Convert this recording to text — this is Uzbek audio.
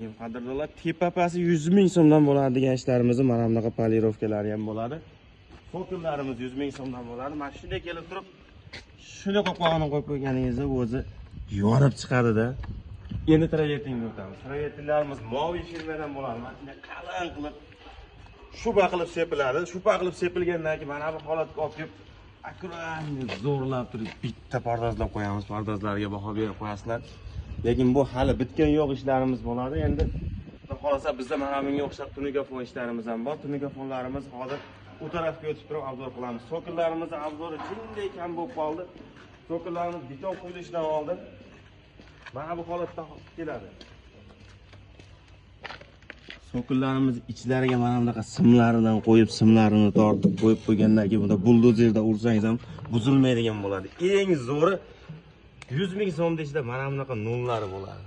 Qadrdonlar, tepapasi 100 ming so'mdan bo'ladigan ishlarimizni mana bunaqa polirovkalari ham bo'ladi. So'killarimiz 100 ming so'mdan bo'ladi. Mana shunday kelib turib, shuni qopqog'ini qo'yib qo'yganingizda o'zi yonib chiqadi-da. Endi travertingga o'tamiz. Travertinglarimiz moviy firmadan bo'ladi. Mana shunday qalin qilib shuba qilib sepiladi. Shuba qilib sepilgandan keyin mana bu holatga olib kelib akkuratni zo'rlab turib bitta pardozlab qo'yamiz. Pardozlarga baho berib qo'yasizlar. Lekin bu hali bitgan yo'q ishlarimiz bo'ladi. Endi xolasa bizda mana bunga o'xshab tunigafon ishlarimiz ham bor. Tunigafonlarimiz hozir u tarafga o'tib turib obzor qilamiz. So'killarimiz obzori jinday kam bo'lib qoldi. So'killarimiz beton quyilishidan oldin mana bu holatda keladi. So'killarimiz ichlariga mana bunaqa simlaridan qo'yib, simlarini tortib qo'yib qo'ygandan keyin bunda buldozerda ursangiz ham buzilmaydigan bo'ladi. Eng zo'ri 100 ming so'mda ichida mana bunaqa nunlari bo'ladi.